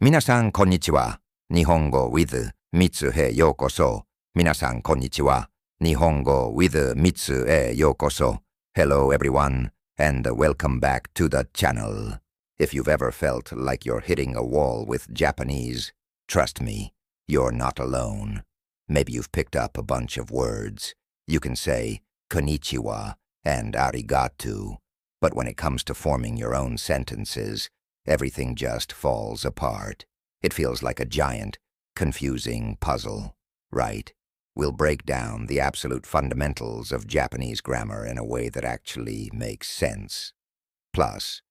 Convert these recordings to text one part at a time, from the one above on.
Minasan konnichiwa. Nihongo with Mitsu he yokoso. Minasan konnichiwa. Nihongo with Mitsu e yokoso. Hello everyone, and welcome back to the channel. If you've ever felt like you're hitting a wall with Japanese, trust me, you're not alone. Maybe you've picked up a bunch of words. You can say konnichiwa and arigato, but when it comes to forming your own sentences, everything just falls apart. It feels like a giant, confusing puzzle, right? We'll break down the absolute fundamentals of Japanese grammar in a way that actually makes sense. Plus,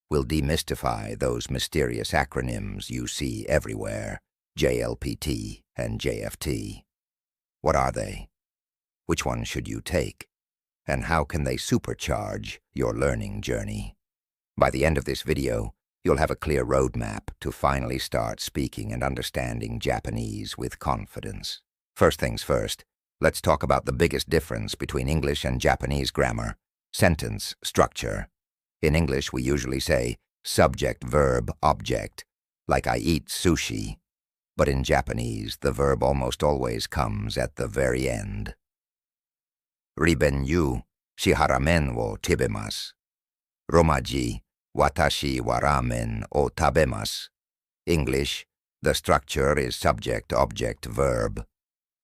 we'll demystify those mysterious acronyms you see everywhere, JLPT and JFT. What are they? Which one should you take? And how can they supercharge your learning journey? By the end of this video, you'll have a clear roadmap to finally start speaking and understanding Japanese with confidence. First things first, let's talk about the biggest difference between English and Japanese grammar: sentence structure. In English, we usually say subject, verb, object, like I eat sushi. But in Japanese, the verb almost always comes at the very end. Ribenyu shiharamen wo tibemasu. Romaji watashi wa ramen o tabemasu. English, the structure is subject, object, verb.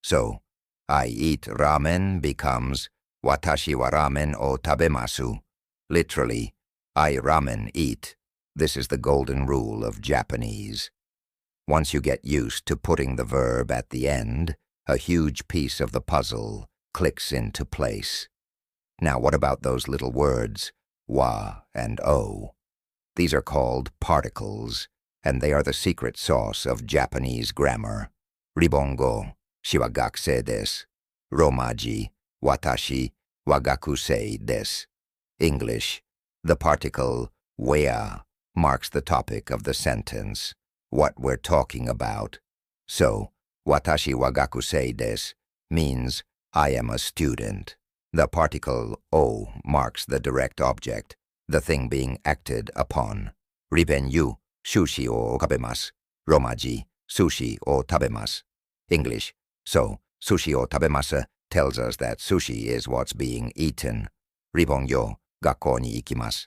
So, I eat ramen becomes watashi wa ramen o tabemasu. Literally, I ramen eat. This is the golden rule of Japanese. Once you get used to putting the verb at the end, a huge piece of the puzzle clicks into place. Now, what about those little words, wa and o? These are called particles, and they are the secret sauce of Japanese grammar. Ribongo, shiwagakusei desu. Romaji, watashi wa gakusei desu. English, the particle wea marks the topic of the sentence, what we're talking about. So, watashi wa gakusei desu means I am a student. The particle o marks the direct object, the thing being acted upon. Ribenyu sushi o tabemasu. Romaji, sushi o tabemasu. English, so sushi o tabemasu tells us that sushi is what's being eaten. Ribonyo, gakko ni ikimasu.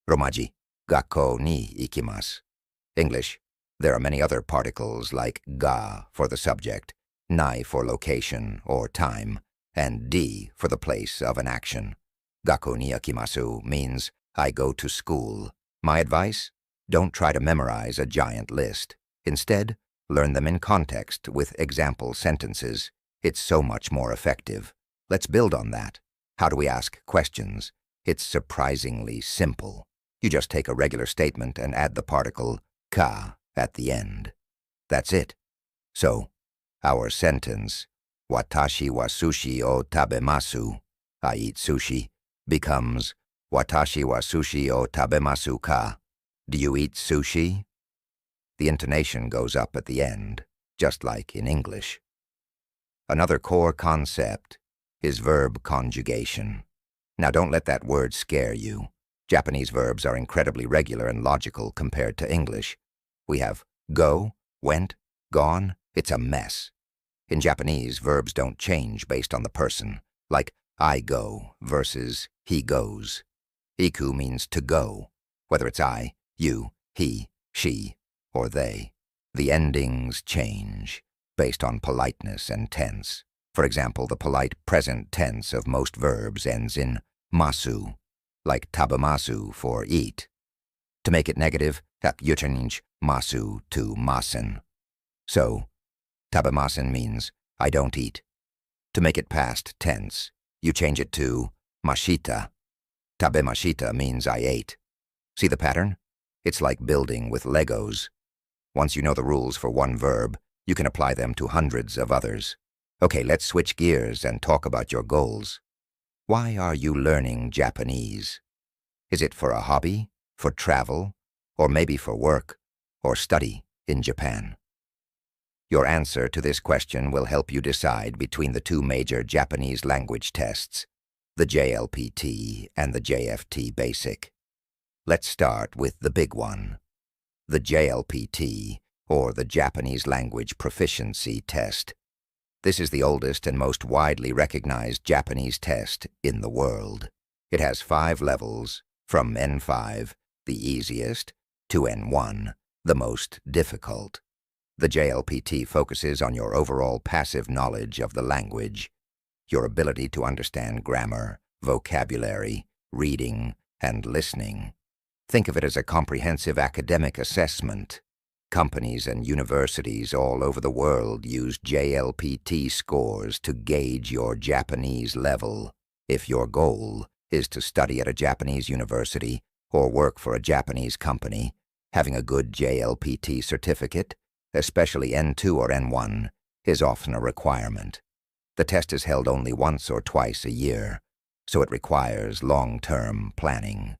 Romaji, gakko ni ikimasu. English, there are many other particles like ga for the subject, nai for location or time, and di for the place of an action. Gakko ni ikimasu means I go to school. My advice? Don't try to memorize a giant list. Instead, learn them in context with example sentences. It's so much more effective. Let's build on that. How do we ask questions? It's surprisingly simple. You just take a regular statement and add the particle ka at the end. That's it. So, our sentence, watashi wa sushi o tabemasu, I eat sushi, becomes watashi wa sushi o tabemasu ka? Do you eat sushi? The intonation goes up at the end, just like in English. Another core concept is verb conjugation. Now don't let that word scare you. Japanese verbs are incredibly regular and logical compared to English. We have go, went, gone. It's a mess. In Japanese, verbs don't change based on the person, like I go versus he goes. Iku means to go, whether it's I, you, he, she, or they. The endings change based on politeness and tense. For example, the polite present tense of most verbs ends in masu, like tabemasu for eat. To make it negative, you change masu to masen. So, tabemasen means I don't eat. To make it past tense, you change it to mashita. Tabemashita means I ate. See the pattern? It's like building with Legos. Once you know the rules for one verb, you can apply them to hundreds of others. Okay, let's switch gears and talk about your goals. Why are you learning Japanese? Is it for a hobby, for travel, or maybe for work or study in Japan? Your answer to this question will help you decide between the two major Japanese language tests, the JLPT and the JFT Basic. Let's start with the big one. The JLPT or the Japanese Language Proficiency Test. This is the oldest and most widely recognized Japanese test in the world. It has 5 levels, from N5, the easiest, to N1, the most difficult. The JLPT focuses on your overall passive knowledge of the language, your ability to understand grammar, vocabulary, reading, and listening. Think of it as a comprehensive academic assessment. Companies and universities all over the world use JLPT scores to gauge your Japanese level. If your goal is to study at a Japanese university or work for a Japanese company, having a good JLPT certificate, especially N2 or N1, is often a requirement. The test is held only once or twice a year, so it requires long-term planning.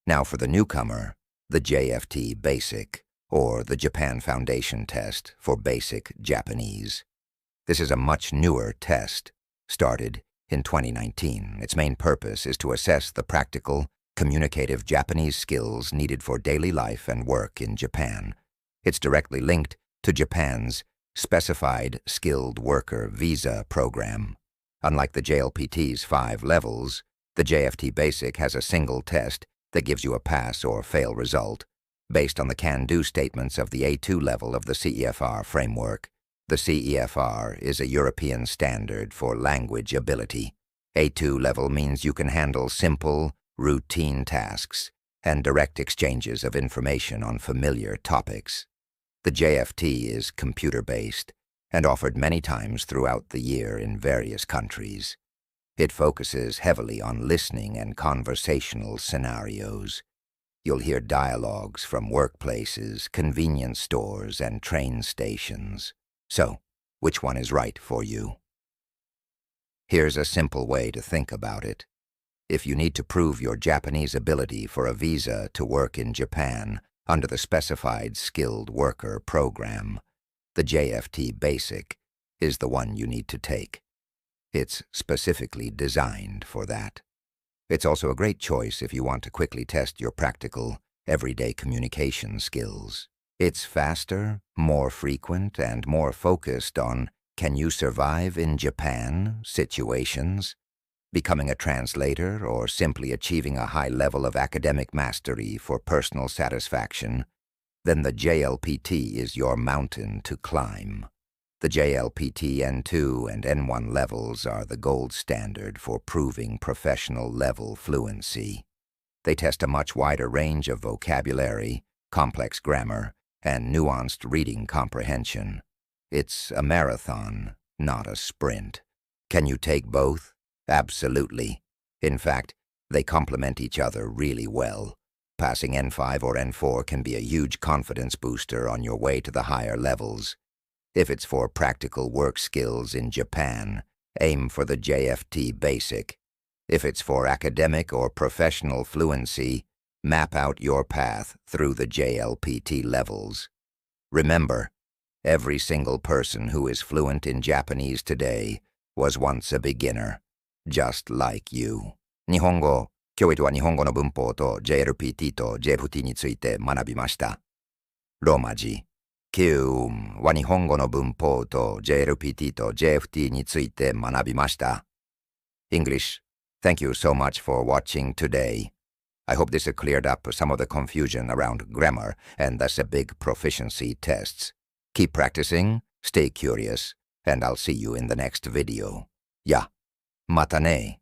Now for the newcomer, the JFT Basic, or the Japan Foundation Test for Basic Japanese. This is a much newer test, started in 2019. Its main purpose is to assess the practical, communicative Japanese skills needed for daily life and work in Japan. It's directly linked to Japan's Specified Skilled Worker Visa program. Unlike the JLPT's 5 levels, the JFT Basic has a single test that gives you a pass or fail result, based on the can-do statements of the A2 level of the CEFR framework. The CEFR is a European standard for language ability. A2 level means you can handle simple, routine tasks and direct exchanges of information on familiar topics. The JFT is computer-based and offered many times throughout the year in various countries. It focuses heavily on listening and conversational scenarios. You'll hear dialogues from workplaces, convenience stores, and train stations. So, which one is right for you? Here's a simple way to think about it. If you need to prove your Japanese ability for a visa to work in Japan under the Specified Skilled Worker program, the JFT Basic is the one you need to take. It's specifically designed for that. It's also a great choice if you want to quickly test your practical, everyday communication skills. It's faster, more frequent, and more focused on can you survive in Japan situations, becoming a translator, or simply achieving a high level of academic mastery for personal satisfaction. Then the JLPT is your mountain to climb. The JLPT N2 and N1 levels are the gold standard for proving professional level fluency. They test a much wider range of vocabulary, complex grammar, and nuanced reading comprehension. It's a marathon, not a sprint. Can you take both? Absolutely. In fact, they complement each other really well. Passing N5 or N4 can be a huge confidence booster on your way to the higher levels. If it's for practical work skills in Japan, aim for the JFT Basic. If it's for academic or professional fluency, map out your path through the JLPT levels. Remember, every single person who is fluent in Japanese today was once a beginner, just like you. Nihongo, 今日は日本語の文法と JLPT と JFT について学びました。ローマ字。今日は日本語の文法と JLPT と JFT について学びました。English, thank you so much for watching today. I hope this has cleared up some of the confusion around grammar and thus a big proficiency tests. Keep practicing, stay curious, and I'll see you in the next video. Yeah, mata ne.